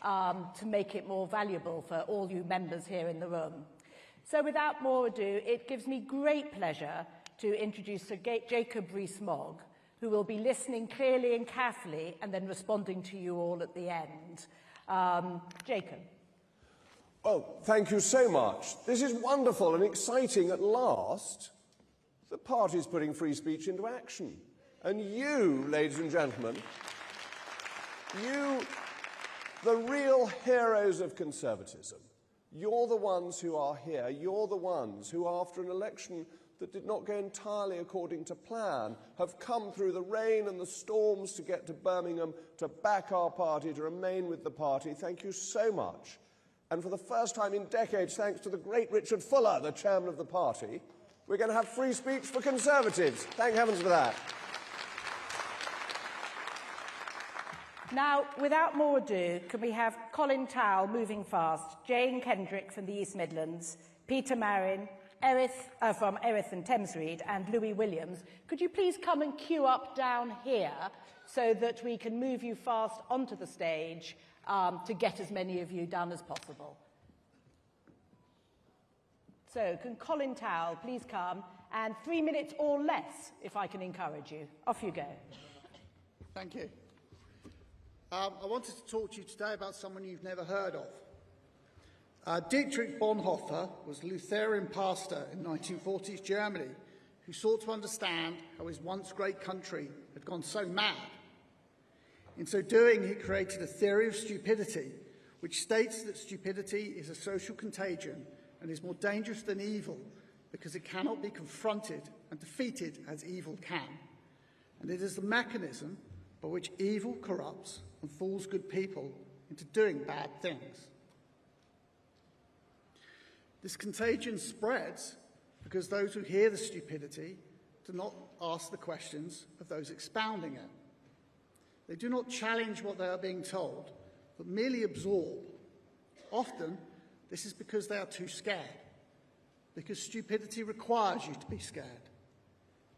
to make it more valuable for all you members here in the room. So without more ado, it gives me great pleasure to introduce Sir Jacob Rees-Mogg, who will be listening clearly and carefully and then responding to you all at the end. Jacob. Well, thank you so much. This is wonderful and exciting at last. The party's putting free speech into action. And you, ladies and gentlemen, you, the real heroes of conservatism, you're the ones who are here. You're the ones who, after an election that did not go entirely according to plan, have come through the rain and the storms to get to Birmingham, to back our party, to remain with the party. Thank you so much. And for the first time in decades, thanks to the great Richard Fuller, the chairman of the party, we're going to have free speech for Conservatives. Thank heavens for that. Now, without more ado, can we have Colin Towell moving fast, Jane Kendrick from the East Midlands, Peter Marin, from Erith and Thamesreed, and Louis Williams. Could you please come and queue up down here so that we can move you fast onto the stage to get as many of you done as possible? So, can Colin Towell please come, and 3 minutes or less, if I can encourage you. Off you go. Thank you. I wanted to talk to you today about someone you've never heard of. Dietrich Bonhoeffer was a Lutheran pastor in 1940s Germany who sought to understand how his once great country had gone so mad. In so doing, he created a theory of stupidity, which states that stupidity is a social contagion and is more dangerous than evil because it cannot be confronted and defeated as evil can. And it is the mechanism by which evil corrupts and fools good people into doing bad things. This contagion spreads because those who hear the stupidity do not ask the questions of those expounding it. They do not challenge what they are being told, but merely absorb. Often, this is because they are too scared, because stupidity requires you to be scared,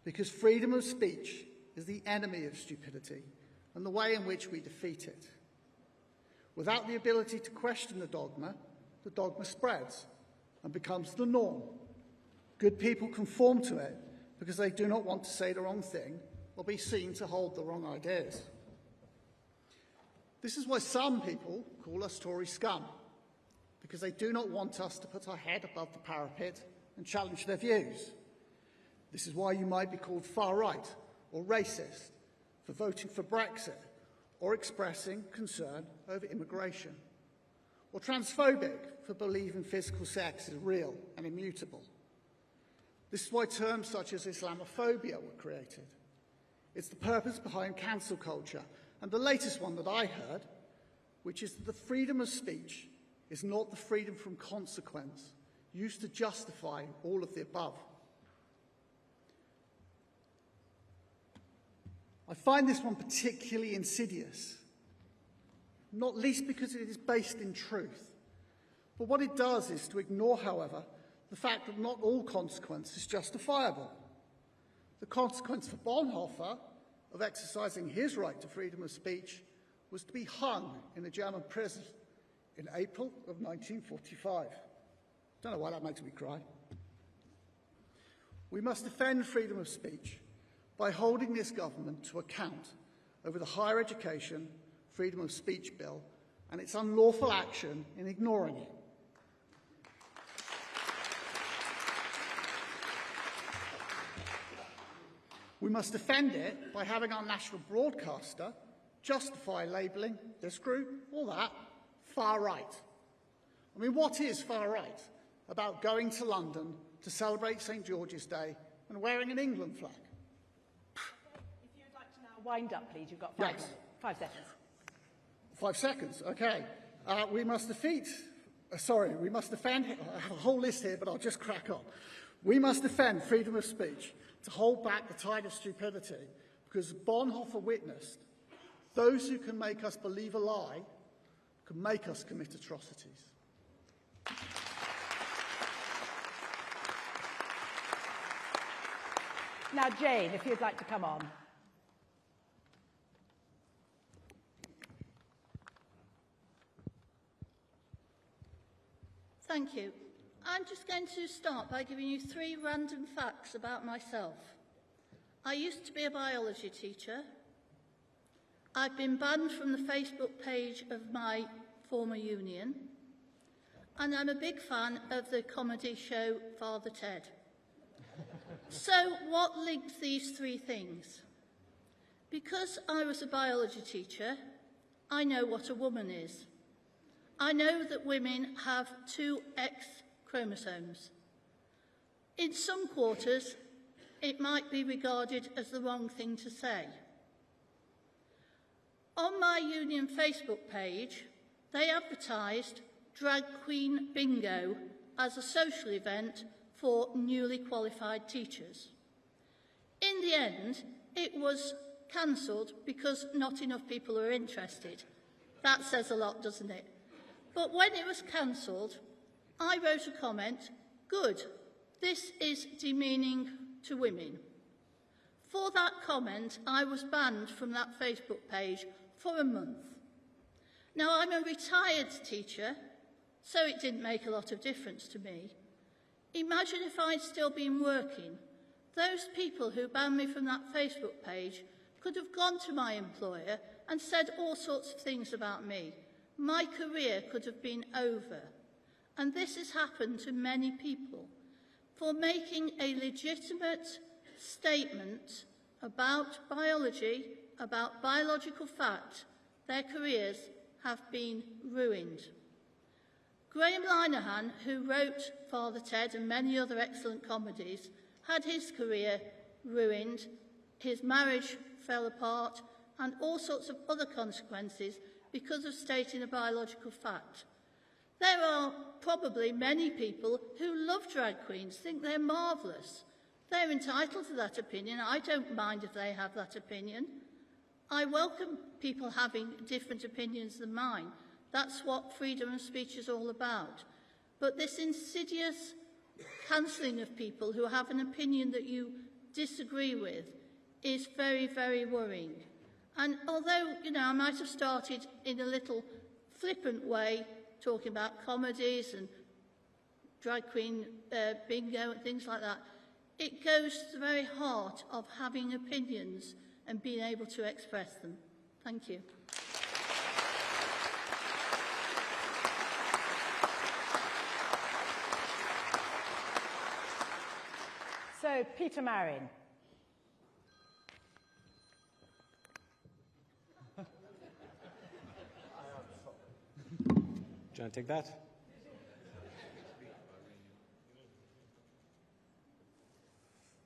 because freedom of speech is the enemy of stupidity and the way in which we defeat it. Without the ability to question the dogma spreads and becomes the norm. Good people conform to it because they do not want to say the wrong thing or be seen to hold the wrong ideas. This is why some people call us Tory scum, because they do not want us to put our head above the parapet and challenge their views. This is why you might be called far-right or racist for voting for Brexit or expressing concern over immigration, or transphobic for believing physical sex is real and immutable. This is why terms such as Islamophobia were created. It's the purpose behind cancel culture, and the latest one that I heard, which is that the freedom of speech is not the freedom from consequence used to justify all of the above. I find this one particularly insidious, not least because it is based in truth. But what it does is to ignore, however, the fact that not all consequence is justifiable. The consequence for Bonhoeffer of exercising his right to freedom of speech was to be hung in a German prison in April of 1945. Don't know why that makes me cry. We must defend freedom of speech by holding this government to account over the Higher Education Freedom of Speech Bill and its unlawful action in ignoring it. We must defend it by having our national broadcaster justify labelling this group or that far right. I mean, what is far right about going to London to celebrate St George's Day and wearing an England flag? If you'd like to now wind up, please. You've got 5 seconds. 5 seconds, okay. We must defend, I have a whole list here, but I'll just crack on. We must defend freedom of speech to hold back the tide of stupidity, because Bonhoeffer witnessed those who can make us believe a lie can make us commit atrocities. Now, Jane, if you'd like to come on. Thank you. I'm just going to start by giving you 3 random facts about myself. I used to be a biology teacher. I've been banned from the Facebook page of my former union. And I'm a big fan of the comedy show Father Ted. So what links these 3 things? Because I was a biology teacher, I know what a woman is. I know that women have 2 X chromosomes. In some quarters, it might be regarded as the wrong thing to say. On my union Facebook page, they advertised Drag Queen Bingo as a social event for newly qualified teachers. In the end, it was cancelled because not enough people were interested. That says a lot, doesn't it? But when it was cancelled, I wrote a comment, "Good, this is demeaning to women." For that comment, I was banned from that Facebook page for a month. Now, I'm a retired teacher, so it didn't make a lot of difference to me. Imagine if I'd still been working. Those people who banned me from that Facebook page could have gone to my employer and said all sorts of things about me. My career could have been over. And this has happened to many people. For making a legitimate statement about biology, about biological fact, their careers have been ruined. Graham Linehan, who wrote Father Ted and many other excellent comedies, had his career ruined, his marriage fell apart, and all sorts of other consequences because of stating a biological fact. There are probably many people who love drag queens, think they're marvellous. They're entitled to that opinion. I don't mind if they have that opinion. I welcome people having different opinions than mine. That's what freedom of speech is all about. But this insidious cancelling of people who have an opinion that you disagree with is very, very worrying. And although, I might have started in a little flippant way, talking about comedies and drag queen bingo and things like that, it goes to the very heart of having opinions and being able to express them. Thank you. So, Peter Marin. Do you want to take that?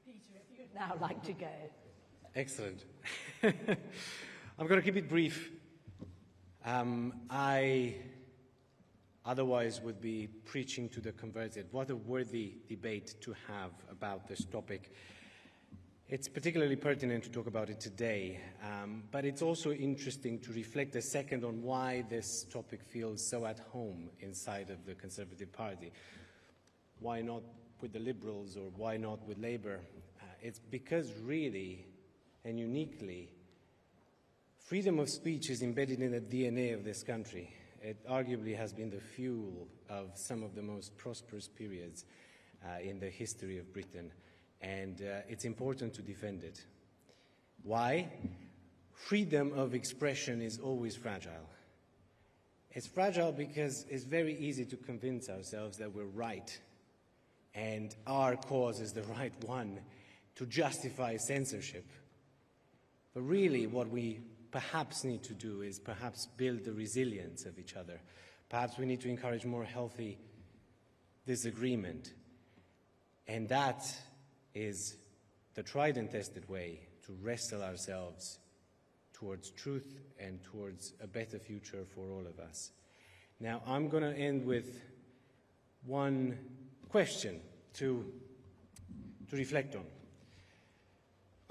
Peter, if you'd now like to go. Excellent. I'm going to keep it brief. I otherwise would be preaching to the converted. What a worthy debate to have about this topic. It's particularly pertinent to talk about it today, but it's also interesting to reflect a second on why this topic feels so at home inside of the Conservative Party. Why not with the Liberals or why not with Labour? It's because really and uniquely, freedom of speech is embedded in the DNA of this country. It arguably has been the fuel of some of the most prosperous periods in the history of Britain. And it's important to defend it. Why? Freedom of expression is always fragile. It's fragile because it's very easy to convince ourselves that we're right and our cause is the right one to justify censorship. But really what we perhaps need to do is perhaps build the resilience of each other. Perhaps we need to encourage more healthy disagreement. And that is the tried and tested way to wrestle ourselves towards truth and towards a better future for all of us. Now, I'm going to end with one question to reflect on.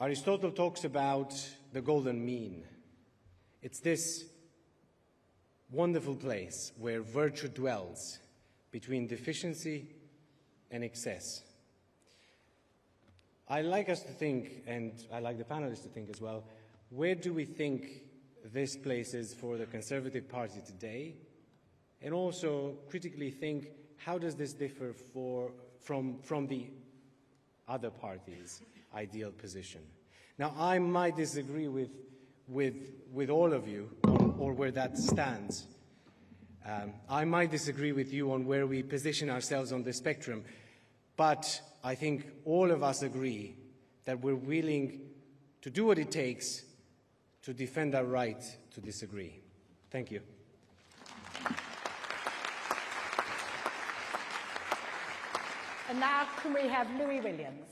Aristotle talks about the golden mean. It's this wonderful place where virtue dwells between deficiency and excess. I like us to think, and I like the panelists to think as well, where do we think this place is for the Conservative Party today? And also critically think, how does this differ from the other party's ideal position? Now, I might disagree with all of you on where that stands. I might disagree with you on where we position ourselves on the spectrum, but I think all of us agree that we're willing to do what it takes to defend our right to disagree. Thank you. And now can we have Louis Williams?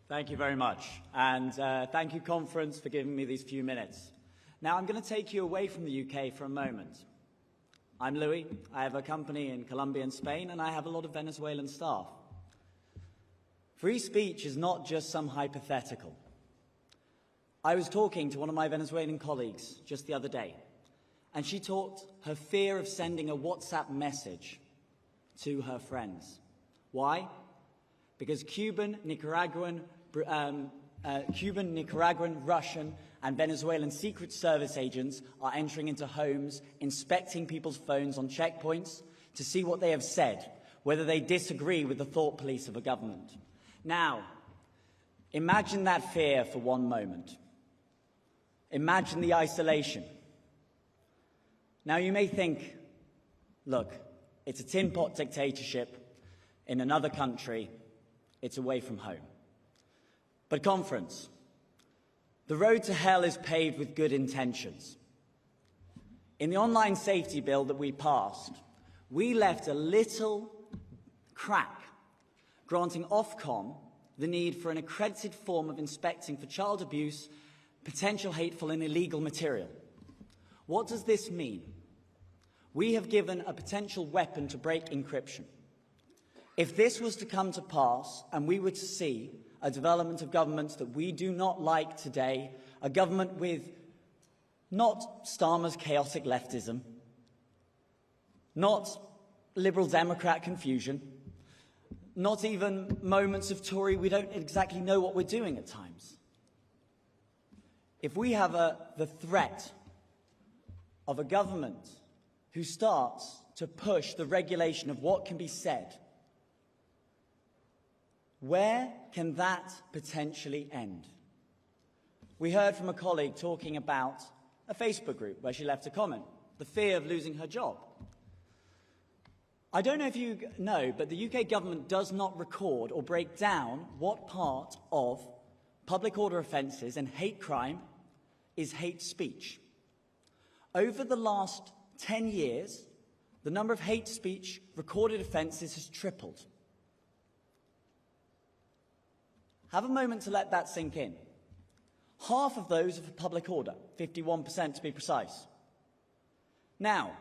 Thank you very much. And thank you, conference, for giving me these few minutes. Now, I'm going to take you away from the UK for a moment. I'm Louis. I have a company in Colombia and Spain, and I have a lot of Venezuelan staff. Free speech is not just some hypothetical. I was talking to one of my Venezuelan colleagues just the other day, and she talked her fear of sending a WhatsApp message to her friends. Why? Because Cuban, Nicaraguan, Russian, and Venezuelan Secret Service agents are entering into homes, inspecting people's phones on checkpoints to see what they have said, whether they disagree with the thought police of a government. Now, imagine that fear for one moment. Imagine the isolation. Now, you may think, look, it's a tin pot dictatorship in another country. It's away from home. But conference, the road to hell is paved with good intentions. In the online safety bill that we passed, we left a little crack, granting Ofcom the need for an accredited form of inspecting for child abuse, potential hateful and illegal material. What does this mean? We have given a potential weapon to break encryption. If this was to come to pass and we were to see a development of governments that we do not like today, a government with not Starmer's chaotic leftism, not Liberal Democrat confusion, not even moments of Tory, we don't exactly know what we're doing at times. If we have the threat of a government who starts to push the regulation of what can be said, where can that potentially end? We heard from a colleague talking about a Facebook group where she left a comment, the fear of losing her job. I don't know if you know, but the UK government does not record or break down what part of public order offences and hate crime is hate speech. Over the last 10 years, the number of hate speech recorded offences has tripled. Have a moment to let that sink in. Half of those are for public order, 51% to be precise. Now,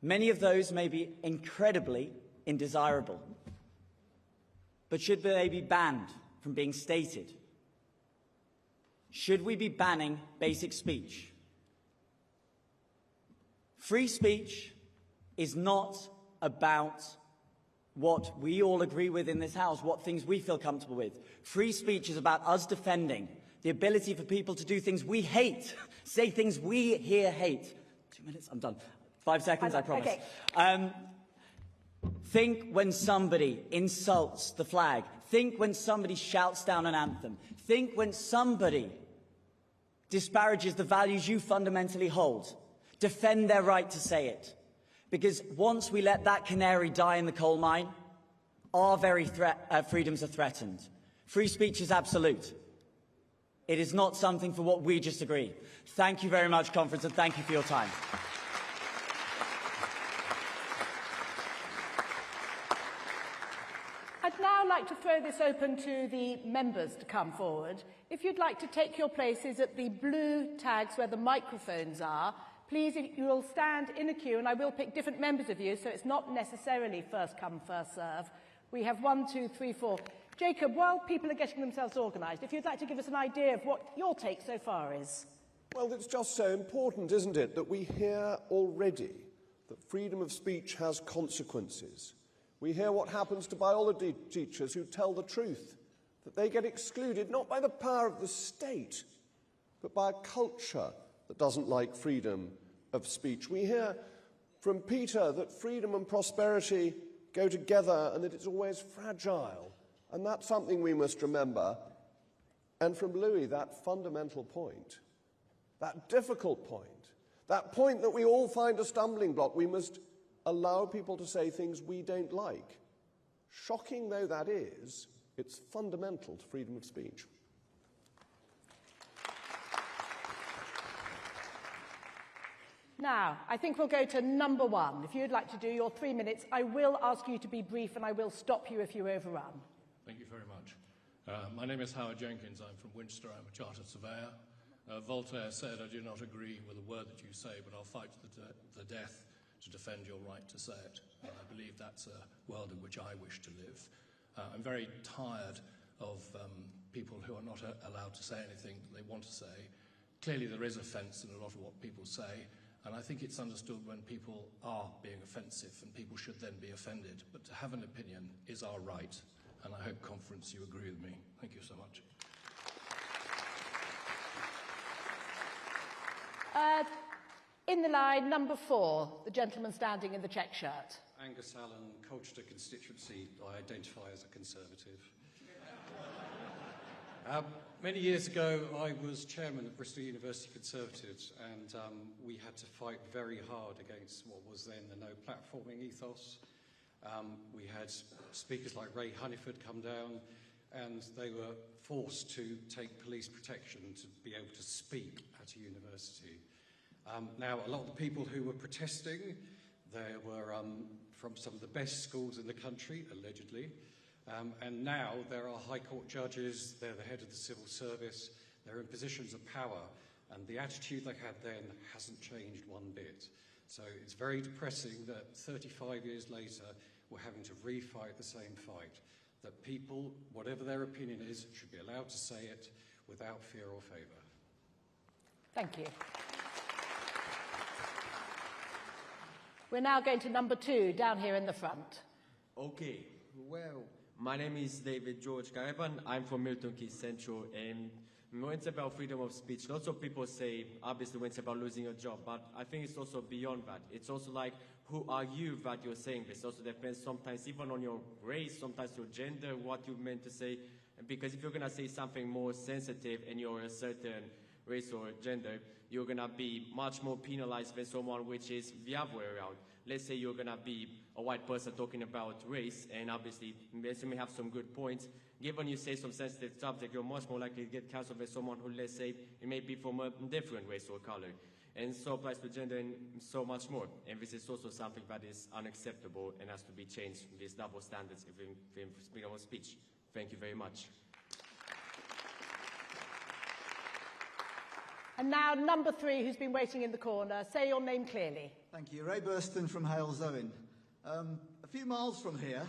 many of those may be incredibly indesirable, but should they be banned from being stated? Should we be banning basic speech? Free speech is not about what we all agree with in this House, what things we feel comfortable with. Free speech is about us defending the ability for people to do things we hate, say things we here hate. 2 minutes, I'm done. 5 seconds, I promise. Okay. Think when somebody insults the flag. Think when somebody shouts down an anthem. Think when somebody disparages the values you fundamentally hold. Defend their right to say it. Because once we let that canary die in the coal mine, our very freedoms are threatened. Free speech is absolute. It is not something for what we just agree. Thank you very much, conference, and thank you for your time. I'd now like to throw this open to the members to come forward. If you'd like to take your places at the blue tags where the microphones are, please, you will stand in a queue, and I will pick different members of you, so it's not necessarily first come, first serve. We have 1, 2, 3, 4. Jacob, while people are getting themselves organised, if you'd like to give us an idea of what your take so far is. Well, it's just so important, isn't it, that we hear already that freedom of speech has consequences. We hear what happens to biology teachers who tell the truth, that they get excluded not by the power of the state, but by a culture that doesn't like freedom of speech. We hear from Peter that freedom and prosperity go together and that it's always fragile. And that's something we must remember. And from Louis, that fundamental point, that difficult point, that point that we all find a stumbling block, we must allow people to say things we don't like. Shocking though that is, it's fundamental to freedom of speech. Now, I think we'll go to number one. If you'd like to do your 3 minutes, I will ask you to be brief and I will stop you if you overrun. Thank you very much. My name is Howard Jenkins. I'm from Winchester. I'm a chartered surveyor. Voltaire said, "I do not agree with a word that you say, but I'll fight to the death to defend your right to say it." And I believe that's a world in which I wish to live. I'm very tired of people who are not allowed to say anything they want to say. Clearly there is offence in a lot of what people say, and I think it's understood when people are being offensive, and people should then be offended. But to have an opinion is our right, and I hope, conference, you agree with me. Thank you so much. In the line, number 4, the gentleman standing in the check shirt. Angus Allen, Colchester constituency. I identify as a Conservative. Many years ago, I was chairman of Bristol University Conservatives, and we had to fight very hard against what was then the no platforming ethos. We had speakers like Ray Honeyford come down, and they were forced to take police protection to be able to speak at a university. Now, a lot of the people who were protesting, they were from some of the best schools in the country, allegedly, and now there are High Court judges, they're the head of the civil service, they're in positions of power, and the attitude they had then hasn't changed one bit. So it's very depressing that 35 years later, we're having to refight the same fight, that people, whatever their opinion is, should be allowed to say it without fear or favour. Thank you. We're now going to number 2, down here in the front. Okay, well, my name is David George Caravan. I'm from Milton Keynes Central, and when it's about freedom of speech, lots of people say, obviously, when it's about losing a job, but I think it's also beyond that. It's also like, who are you that you're saying this? It also depends sometimes even on your race, sometimes your gender, what you meant to say. Because if you're going to say something more sensitive and you're a certain race or gender, you're going to be much more penalized than someone which is the other way around. Let's say you're going to be a white person talking about race, and obviously you may have some good points. Given you say some sensitive subject, you're much more likely to get cancelled than someone who, let's say, it may be from a different race or color. And so applies to gender and so much more. And this is also something that is unacceptable and has to be changed, these double standards in freedom of speech. Thank you very much. And now number 3, who's been waiting in the corner. Say your name clearly. Thank you. Ray Burston from Hales-Owen. A few miles from here,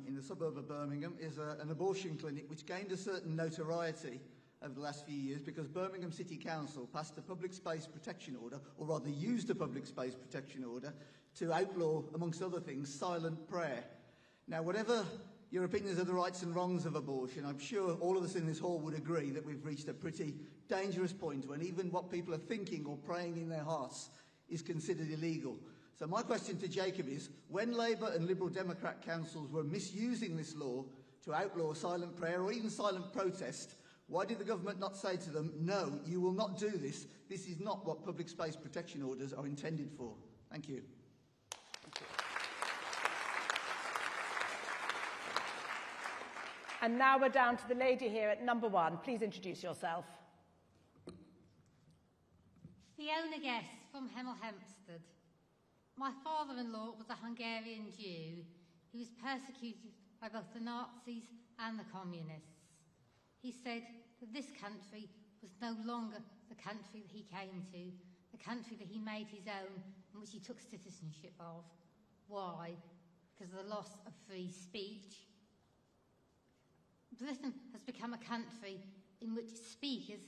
in the suburb of Birmingham, is an abortion clinic which gained a certain notoriety over the last few years because Birmingham City Council passed a public space protection order, or rather used a public space protection order, to outlaw, amongst other things, silent prayer. Now, whatever your opinions of the rights and wrongs of abortion, I'm sure all of us in this hall would agree that we've reached a pretty dangerous point when even what people are thinking or praying in their hearts is considered illegal. So my question to Jacob is, when Labour and Liberal Democrat councils were misusing this law to outlaw silent prayer or even silent protest, why did the government not say to them, no, you will not do this, this is not what public space protection orders are intended for? Thank you. And now we're down to the lady here at number 1. Please introduce yourself. Fiona Guest from Hemel Hempstead. My father-in-law was a Hungarian Jew who was persecuted by both the Nazis and the Communists. He said that this country was no longer the country that he came to, the country that he made his own and which he took citizenship of. Why? Because of the loss of free speech. Britain has become a country in which speakers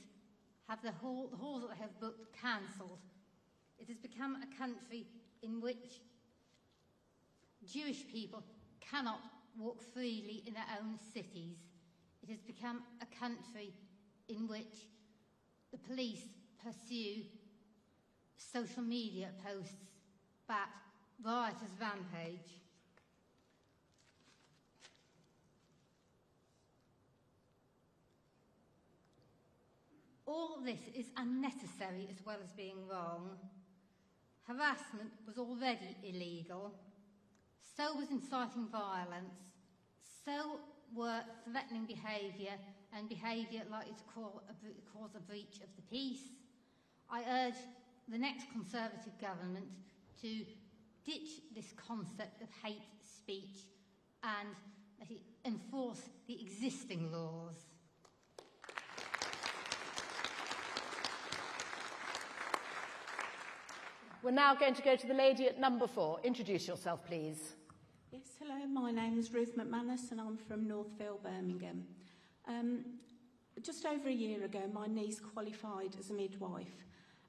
have the halls that they have booked cancelled. It has become a country in which Jewish people cannot walk freely in their own cities. It has become a country in which the police pursue social media posts that riotous rampage. All this is unnecessary as well as being wrong. Harassment was already illegal. So was inciting violence. So were threatening behaviour and behaviour likely to cause a breach of the peace. I urge the next Conservative government to ditch this concept of hate speech and enforce the existing laws. We're now going to go to the lady at number 4. Introduce yourself, please. Yes, hello, my name is Ruth McManus and I'm from Northfield, Birmingham. Just over a year ago, my niece qualified as a midwife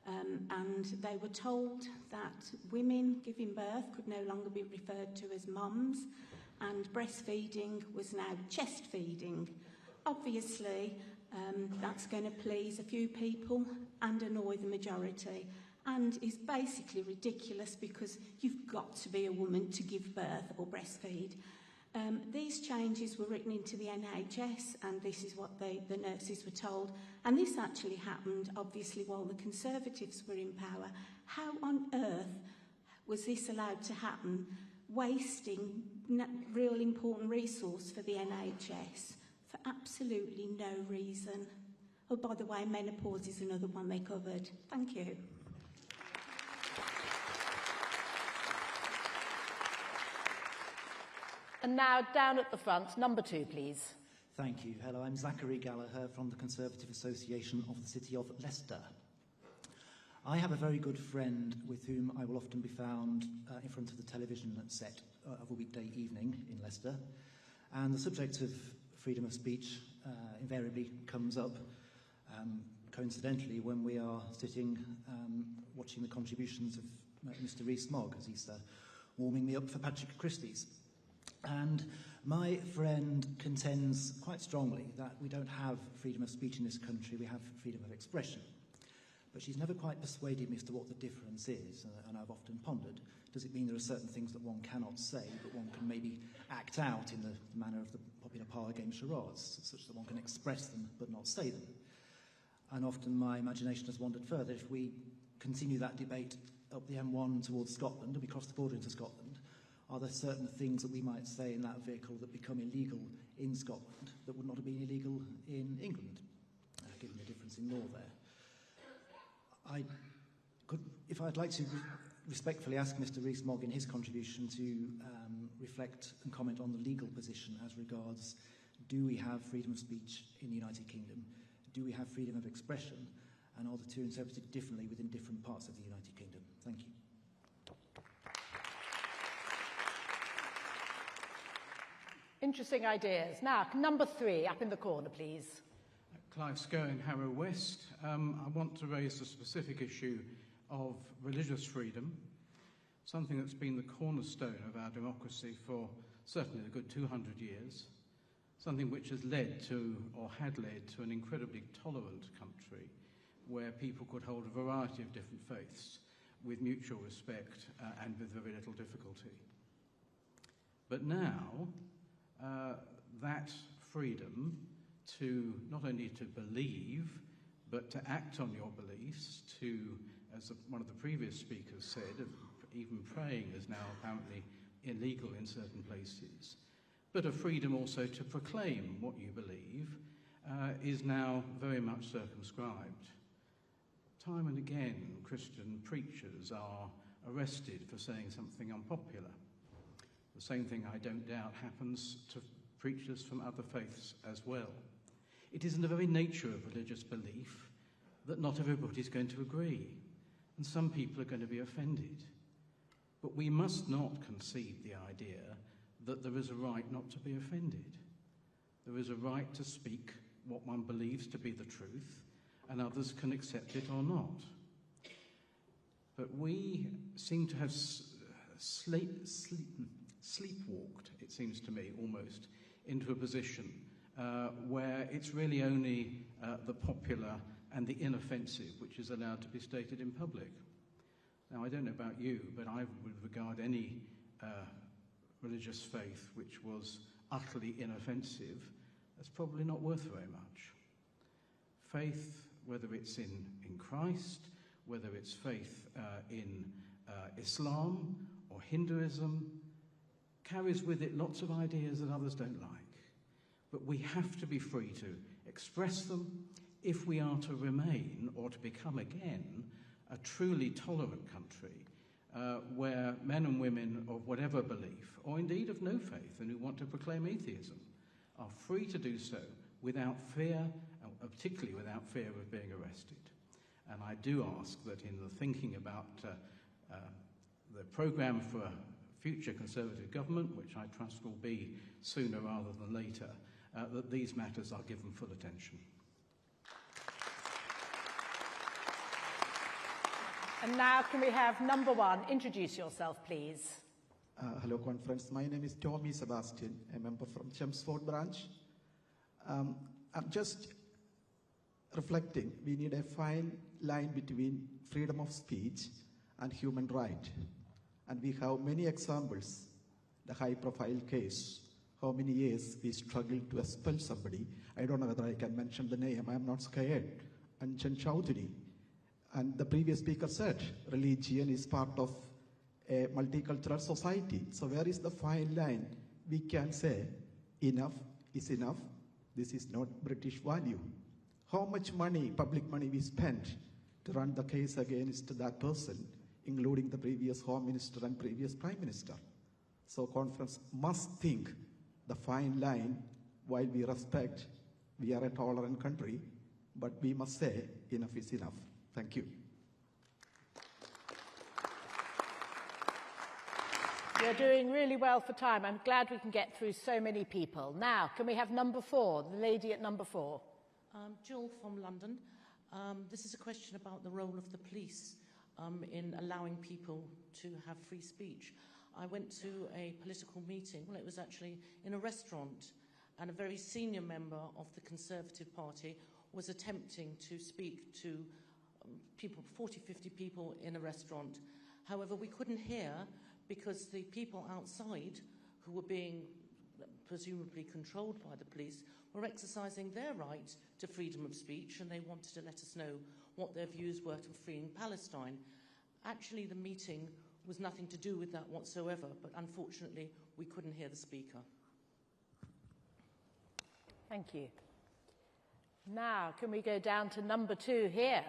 and they were told that women giving birth could no longer be referred to as mums and breastfeeding was now chest feeding. Obviously, that's going to please a few people and annoy the majority, and is basically ridiculous because you've got to be a woman to give birth or breastfeed. These changes were written into the NHS, and this is what the nurses were told. And this actually happened, obviously, while the Conservatives were in power. How on earth was this allowed to happen, wasting real important resource for the NHS for absolutely no reason? Oh, by the way, menopause is another one they covered. Thank you. And now, down at the front, number 2, please. Thank you. Hello, I'm Zachary Gallagher from the Conservative Association of the City of Leicester. I have a very good friend with whom I will often be found in front of the television set of a weekday evening in Leicester. And the subject of freedom of speech invariably comes up, coincidentally, when we are sitting watching the contributions of Mr. Rees-Mogg as he's warming me up for Patrick Christie's. And my friend contends quite strongly that we don't have freedom of speech in this country, we have freedom of expression. But she's never quite persuaded me as to what the difference is, and I've often pondered, does it mean there are certain things that one cannot say, but one can maybe act out in the manner of the popular parlour game charades, such that one can express them but not say them? And often my imagination has wandered further. If we continue that debate up the M1 towards Scotland, and we cross the border into Scotland, are there certain things that we might say in that vehicle that become illegal in Scotland that would not have been illegal in England, given the difference in law there? If I'd like to respectfully ask Mr. Rees-Mogg in his contribution to reflect and comment on the legal position as regards, do we have freedom of speech in the United Kingdom? Do we have freedom of expression? And are the two interpreted differently within different parts of the United Kingdom? Thank you. Interesting ideas. Now, number 3, up in the corner, please. Clive Scowen, Harrow West. I want to raise the specific issue of religious freedom, something that's been the cornerstone of our democracy for certainly a good 200 years, something which has led to, or had led to, an incredibly tolerant country where people could hold a variety of different faiths with mutual respect and with very little difficulty. But now, that freedom to not only to believe, but to act on your beliefs, to, as one of the previous speakers said, even praying is now apparently illegal in certain places, but a freedom also to proclaim what you believe is now very much circumscribed. Time and again, Christian preachers are arrested for saying something unpopular. The same thing, I don't doubt, happens to preachers from other faiths as well. It is in the very nature of religious belief that not everybody's going to agree, and some people are going to be offended. But we must not concede the idea that there is a right not to be offended. There is a right to speak what one believes to be the truth, and others can accept it or not. But we seem to have sleepwalked, it seems to me, almost, into a position where it's really only the popular and the inoffensive which is allowed to be stated in public. Now, I don't know about you, but I would regard any religious faith which was utterly inoffensive as probably not worth very much. Faith whether it's in Christ, whether it's faith in Islam or Hinduism, carries with it lots of ideas that others don't like. But we have to be free to express them if we are to remain or to become again a truly tolerant country where men and women of whatever belief, or indeed of no faith and who want to proclaim atheism, are free to do so without fear, and particularly without fear of being arrested. And I do ask that in the thinking about the programme for a future Conservative government, which I trust will be sooner rather than later, that these matters are given full attention. And now can we have number one? Introduce yourself, please. Hello, conference. My name is Tommy Sebastian, a member from Chelmsford branch. I'm just reflecting, we need a fine line between freedom of speech and human right. And we have many examples. The high-profile case, how many years we struggled to expel somebody. I don't know whether I can mention the name, I'm not scared. And Chowdhury. And the previous speaker said, religion is part of a multicultural society. So where is the fine line? We can say, enough is enough. This is not British value. How much money, public money, we spent to run the case against that person, including the previous Home Minister and previous Prime Minister. So conference must think the fine line, while we respect, we are a tolerant country, but we must say enough is enough. Thank you. You're doing really well for time. I'm glad we can get through so many people. Now, can we have number four, the lady at number four? Jill from London. This is a question about the role of the police in allowing people to have free speech. I went to a political meeting, well, it was actually in a restaurant, and a very senior member of the Conservative Party was attempting to speak to people, 40, 50 people in a restaurant. However, we couldn't hear because the people outside who were being presumably controlled by the police were exercising their right to freedom of speech, and they wanted to let us know what their views were to freeing Palestine. Actually, the meeting was nothing to do with that whatsoever, but unfortunately, we couldn't hear the speaker. Thank you. Now, can we go down to number two here?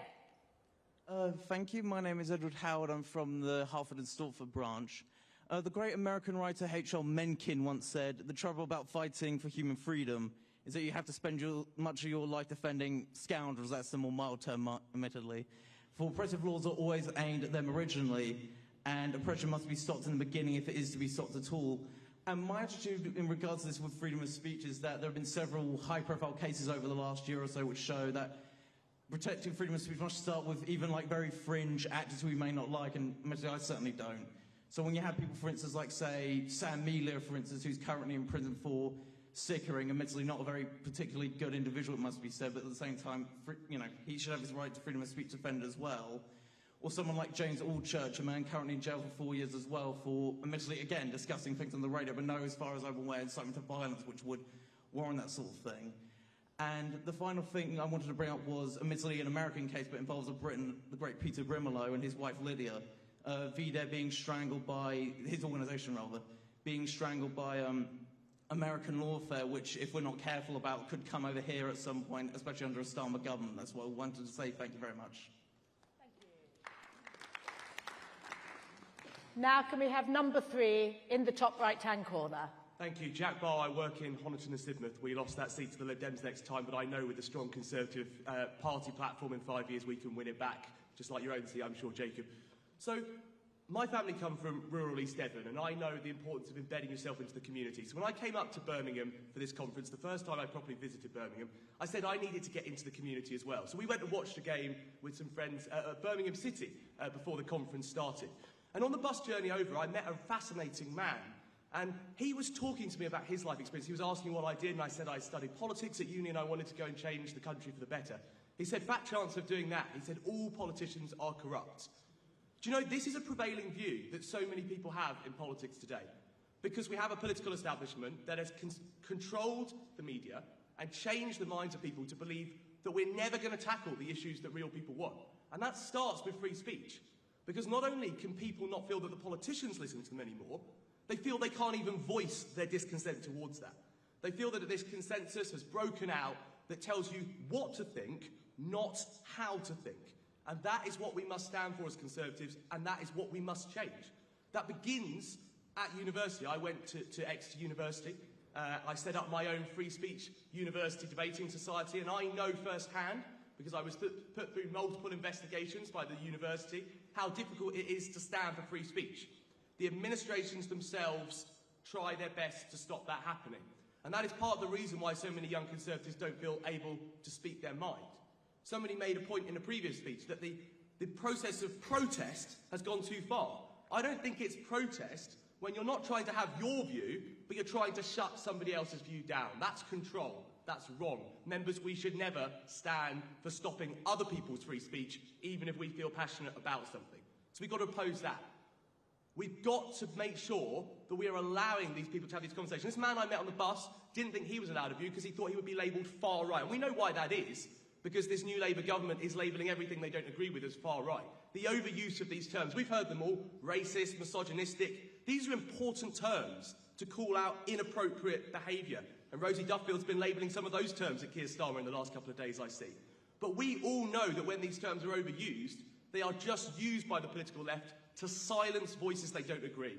Thank you. My name is Edward Howard. I'm from the Hartford and Stortford branch. The great American writer H.L. Mencken once said, "The trouble about fighting for human freedom is that you have to spend much of your life defending scoundrels." That's the more mild term, admittedly. For oppressive laws are always aimed at them originally, and oppression must be stopped in the beginning if it is to be stopped at all. And my attitude in regards to this with freedom of speech is that there have been several high-profile cases over the last year or so which show that protecting freedom of speech must start with even like very fringe actors we may not like, and I certainly don't. So when you have people, for instance, like say Sam Melia, for instance, who's currently in prison for sickering, admittedly not a very particularly good individual, it must be said, but at the same time, you know, he should have his right to freedom of speech defended as well. Or someone like James Allchurch, a man currently in jail for 4 years as well for, admittedly, again, discussing things on the radio, but no, as far as I'm aware, incitement to violence, which would warrant that sort of thing. And the final thing I wanted to bring up was, admittedly, an American case, but involves a Briton, the great Peter Brimelow and his wife Lydia, Vida being strangled by, his organisation rather, being strangled by American lawfare, which, if we're not careful about, could come over here at some point, especially under a Starmer government. That's what I wanted to say. Thank you very much. Now can we have number three in the top right-hand corner? Thank you. Jack Barr, I work in Honiton and Sidmouth. We lost that seat to the Lib Dems next time, but I know with the strong Conservative party platform in 5 years we can win it back, just like your own seat, I'm sure, Jacob. So, my family come from rural East Devon, and I know the importance of embedding yourself into the community. So when I came up to Birmingham for this conference, the first time I properly visited Birmingham, I said I needed to get into the community as well. So we went and watched a game with some friends at Birmingham City before the conference started. And on the bus journey over, I met a fascinating man. And he was talking to me about his life experience. He was asking what I did, and I said I studied politics at uni and I wanted to go and change the country for the better. He said, fat chance of doing that. He said, all politicians are corrupt. Do you know, this is a prevailing view that so many people have in politics today. Because we have a political establishment that has controlled the media and changed the minds of people to believe that we're never going to tackle the issues that real people want. And that starts with free speech. Because not only can people not feel that the politicians listen to them anymore, they feel they can't even voice their discontent towards that. They feel that this consensus has broken out that tells you what to think, not how to think. And that is what we must stand for as Conservatives, and that is what we must change. That begins at university. I went to Exeter University. I set up my own free speech university debating society, and I know firsthand, because I was put through multiple investigations by the university, how difficult it is to stand for free speech. The administrations themselves try their best to stop that happening. And that is part of the reason why so many young Conservatives don't feel able to speak their mind. Somebody made a point in a previous speech that the process of protest has gone too far. I don't think it's protest when you're not trying to have your view, but you're trying to shut somebody else's view down. That's control. That's wrong. Members, we should never stand for stopping other people's free speech, even if we feel passionate about something. So we've got to oppose that. We've got to make sure that we are allowing these people to have these conversations. This man I met on the bus didn't think he was allowed a view because he thought he would be labelled far right. And we know why that is, because this new Labour government is labelling everything they don't agree with as far right. The overuse of these terms, we've heard them all, racist, misogynistic. These are important terms to call out inappropriate behaviour. And Rosie Duffield's been labelling some of those terms at Keir Starmer in the last couple of days, I see. But we all know that when these terms are overused, they are just used by the political left to silence voices they don't agree.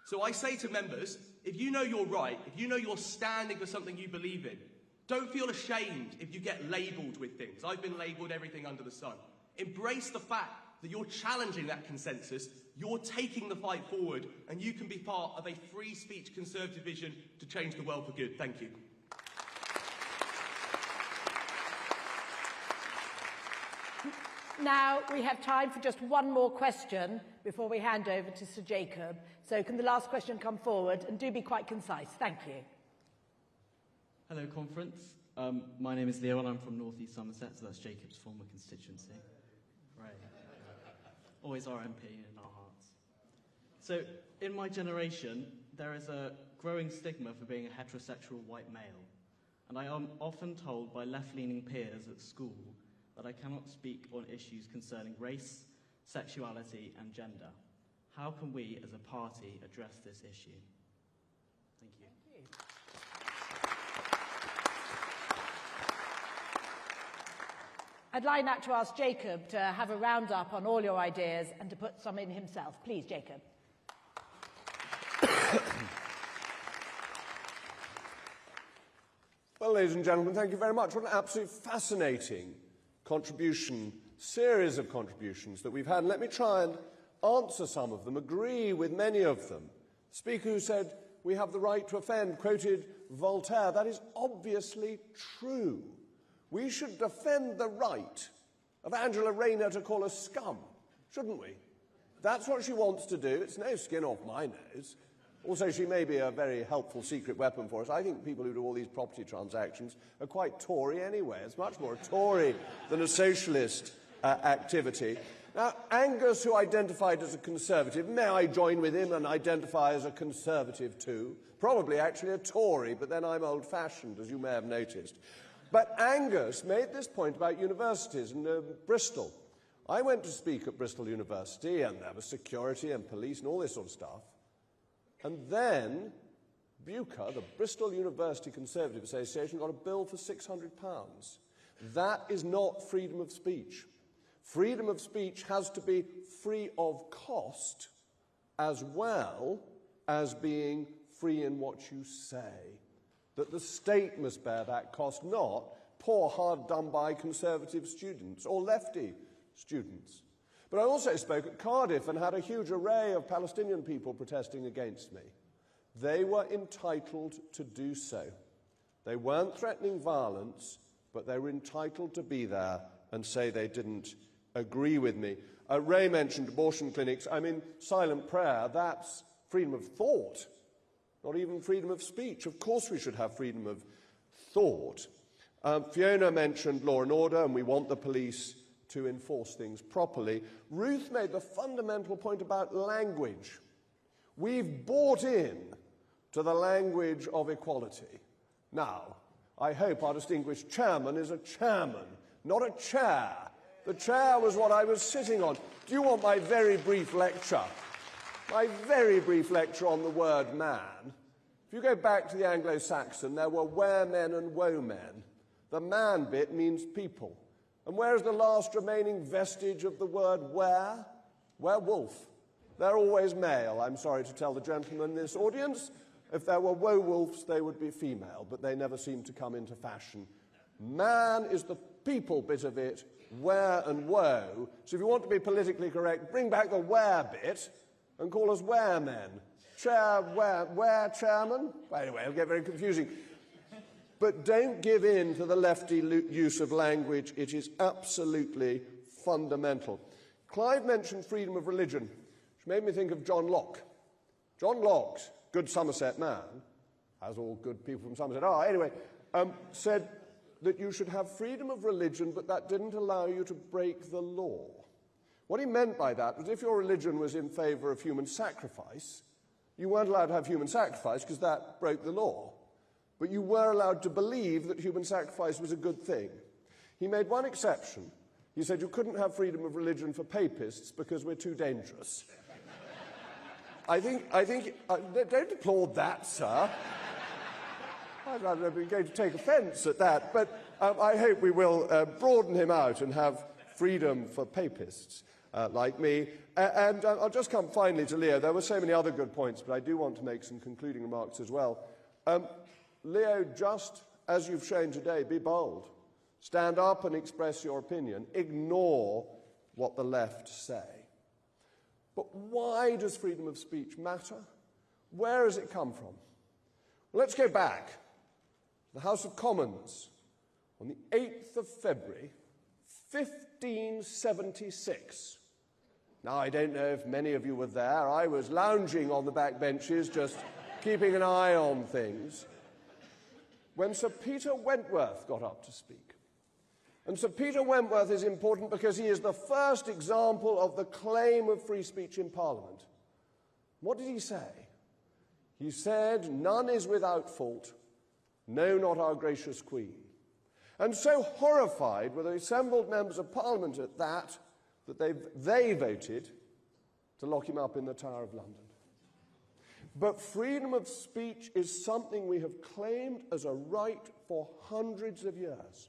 So I say to members, if you know you're right, if you know you're standing for something you believe in, don't feel ashamed if you get labelled with things. I've been labelled everything under the sun. Embrace the fact that you're challenging that consensus, you're taking the fight forward, and you can be part of a free speech Conservative vision to change the world for good. Thank you. Now we have time for just one more question before we hand over to Sir Jacob. So can the last question come forward, and do be quite concise. Thank you. Hello, conference. My name is Leo and I'm from North East Somerset, so that's Jacob's former constituency. Right. Always our MP in our hearts. So, in my generation, there is a growing stigma for being a heterosexual white male. And I am often told by left-leaning peers at school that I cannot speak on issues concerning race, sexuality and gender. How can we, as a party, address this issue? Thank you. I'd like now to ask Jacob to have a roundup on all your ideas and to put some in himself. Please, Jacob. Well, ladies and gentlemen, thank you very much. What an absolutely fascinating series of contributions that we've had. And let me try and answer some of them, agree with many of them. The speaker who said, we have the right to offend, quoted Voltaire. That is obviously true. We should defend the right of Angela Rayner to call us scum, shouldn't we? That's what she wants to do. It's no skin off my nose. Also, she may be a very helpful secret weapon for us. I think people who do all these property transactions are quite Tory anyway. It's much more a Tory than a socialist activity. Now, Angus, who identified as a Conservative, may I join with him and identify as a Conservative too? Probably actually a Tory, but then I'm old-fashioned, as you may have noticed. But Angus made this point about universities in Bristol. I went to speak at Bristol University, and there was security and police and all this sort of stuff. And then Bucher, the Bristol University Conservative Association, got a bill for £600. That is not freedom of speech. Freedom of speech has to be free of cost as well as being free in what you say. That the state must bear that cost, not poor, hard-done-by Conservative students or lefty students. But I also spoke at Cardiff and had a huge array of Palestinian people protesting against me. They were entitled to do so. They weren't threatening violence, but they were entitled to be there and say they didn't agree with me. Ray mentioned abortion clinics. I mean, silent prayer, that's freedom of thought, not even freedom of speech. Of course we should have freedom of thought. Fiona mentioned law and order, and we want the police to enforce things properly. Ruth made the fundamental point about language. We've bought in to the language of equality. Now, I hope our distinguished chairman is a chairman, not a chair. The chair was what I was sitting on. Do you want my very brief lecture? My very brief lecture on the word man. If you go back to the Anglo-Saxon, there were were-men and woe-men. The man bit means people. And where is the last remaining vestige of the word were? Werewolf. They're always male, I'm sorry to tell the gentlemen in this audience. If there were woe-wolves, they would be female, but they never seem to come into fashion. Man is the people bit of it, were and woe. So if you want to be politically correct, bring back the were bit and call us were-men. Chair, were chairman? Anyway, it'll get very confusing. But don't give in to the lefty use of language. It is absolutely fundamental. Clive mentioned freedom of religion, which made me think of John Locke. John Locke, good Somerset man, as all good people from Somerset are, anyway, said that you should have freedom of religion, but that didn't allow you to break the law. What he meant by that was if your religion was in favour of human sacrifice, you weren't allowed to have human sacrifice because that broke the law. But you were allowed to believe that human sacrifice was a good thing. He made one exception. He said you couldn't have freedom of religion for papists because we're too dangerous. I think, don't applaud that, sir. I'm going to take offence at that, but I hope we will broaden him out and have freedom for papists like me. And I'll just come finally to Leo. There were so many other good points, but I do want to make some concluding remarks as well. Leo, just as you've shown today, be bold. Stand up and express your opinion. Ignore what the left say. But why does freedom of speech matter? Where has it come from? Well, let's go back to the House of Commons on the 8th of February, 1576. Now, I don't know if many of you were there. I was lounging on the back benches, just keeping an eye on things, when Sir Peter Wentworth got up to speak. And Sir Peter Wentworth is important because he is the first example of the claim of free speech in Parliament. What did he say? He said, "None is without fault, no, not our gracious Queen." And so horrified were the assembled members of Parliament at that they voted to lock him up in the Tower of London. But freedom of speech is something we have claimed as a right for hundreds of years.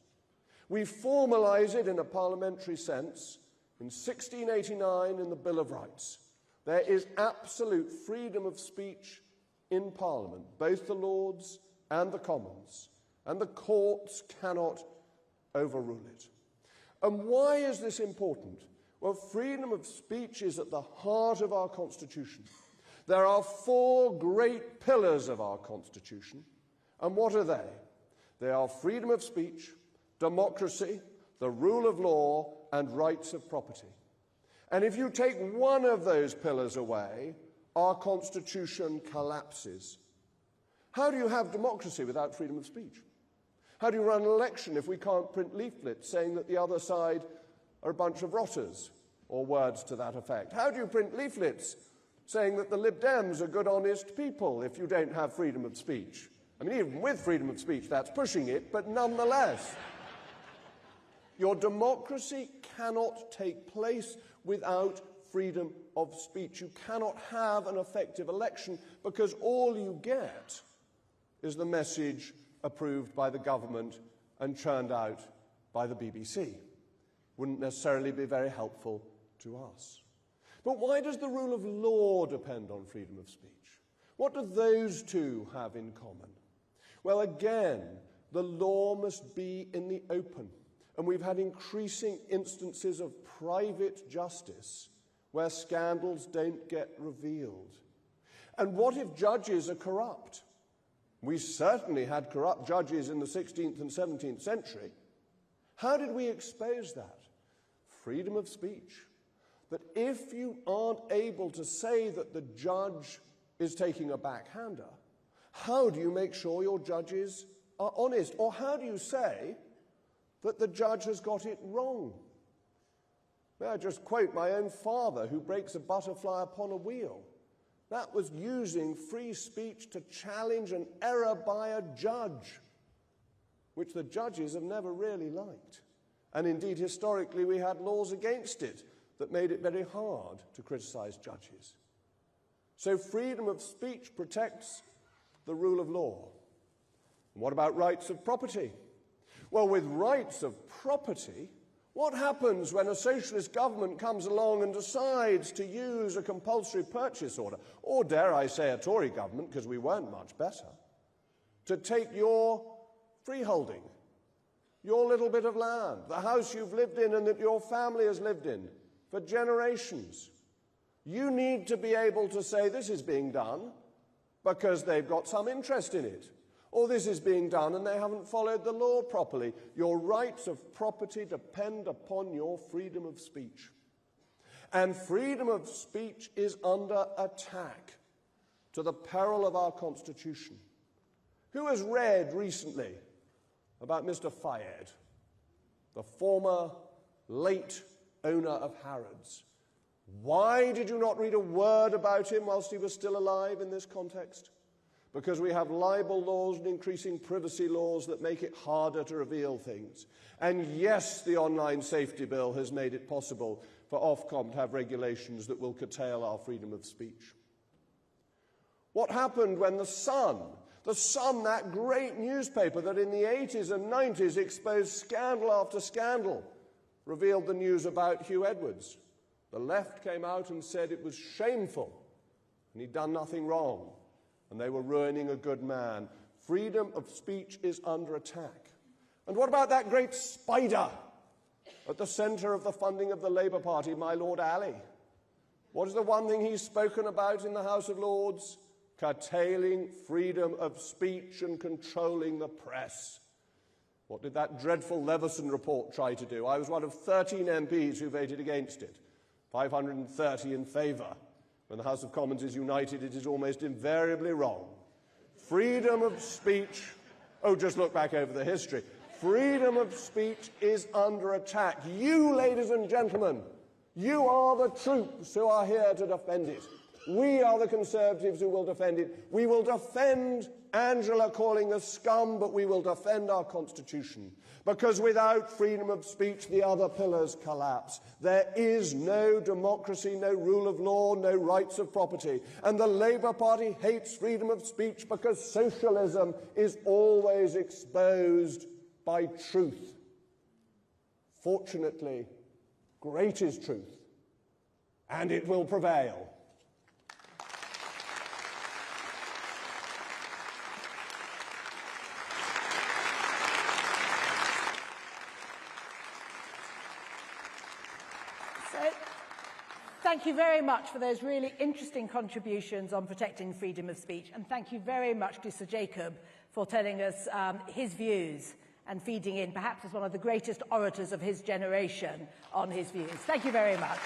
We formalise it in a parliamentary sense in 1689 in the Bill of Rights. There is absolute freedom of speech in Parliament, both the Lords and the Commons, and the courts cannot overrule it. And why is this important? Well, freedom of speech is at the heart of our Constitution. There are four great pillars of our Constitution, and what are they? They are freedom of speech, democracy, the rule of law, and rights of property. And if you take one of those pillars away, our Constitution collapses. How do you have democracy without freedom of speech? How do you run an election if we can't print leaflets saying that the other side are a bunch of rotters, or words to that effect? How do you print leaflets saying that the Lib Dems are good, honest people if you don't have freedom of speech? I mean, even with freedom of speech, that's pushing it, but nonetheless. Your democracy cannot take place without freedom of speech. You cannot have an effective election because all you get is the message approved by the government and churned out by the BBC. Wouldn't necessarily be very helpful to us. But why does the rule of law depend on freedom of speech? What do those two have in common? Well, again, the law must be in the open. And we've had increasing instances of private justice where scandals don't get revealed. And what if judges are corrupt? We certainly had corrupt judges in the 16th and 17th century. How did we expose that? Freedom of speech. That if you aren't able to say that the judge is taking a backhander, how do you make sure your judges are honest? Or how do you say that the judge has got it wrong? May I just quote my own father, who breaks a butterfly upon a wheel. That was using free speech to challenge an error by a judge. which the judges have never really liked. And indeed, historically, we had laws against it that made it very hard to criticise judges. So freedom of speech protects the rule of law. And what about rights of property? Well, with rights of property, what happens when a socialist government comes along and decides to use a compulsory purchase order, or dare I say a Tory government, because we weren't much better, to take your freeholding, your little bit of land, the house you've lived in and that your family has lived in for generations? You need to be able to say this is being done because they've got some interest in it, or this is being done and they haven't followed the law properly. Your rights of property depend upon your freedom of speech. And freedom of speech is under attack to the peril of our Constitution. Who has read recently about Mr. Fayed, the former late owner of Harrods? Why did you not read a word about him whilst he was still alive in this context? Because we have libel laws and increasing privacy laws that make it harder to reveal things. And yes, the Online Safety Bill has made it possible for Ofcom to have regulations that will curtail our freedom of speech. What happened when The Sun, that great newspaper that in the 80s and 90s exposed scandal after scandal, revealed the news about Hugh Edwards? The left came out and said it was shameful and he'd done nothing wrong, and they were ruining a good man. Freedom of speech is under attack. And what about that great spider at the centre of the funding of the Labour Party, my Lord Alley? What is the one thing he's spoken about in the House of Lords? Curtailing freedom of speech and controlling the press. What did that dreadful Leveson report try to do? I was one of 13 MPs who voted against it, 530 in favour. When the House of Commons is united, it is almost invariably wrong. Freedom of speech, oh, just look back over the history. Freedom of speech is under attack. You, ladies and gentlemen, you are the troops who are here to defend it. We are the Conservatives who will defend it. We will defend Angela calling us scum, but we will defend our Constitution. Because without freedom of speech, the other pillars collapse. There is no democracy, no rule of law, no rights of property. And the Labour Party hates freedom of speech because socialism is always exposed by truth. Fortunately, great is truth, and it will prevail. Thank you very much for those really interesting contributions on protecting freedom of speech, and thank you very much to Sir Jacob for telling us his views and feeding in, perhaps as one of the greatest orators of his generation, on his views. Thank you very much.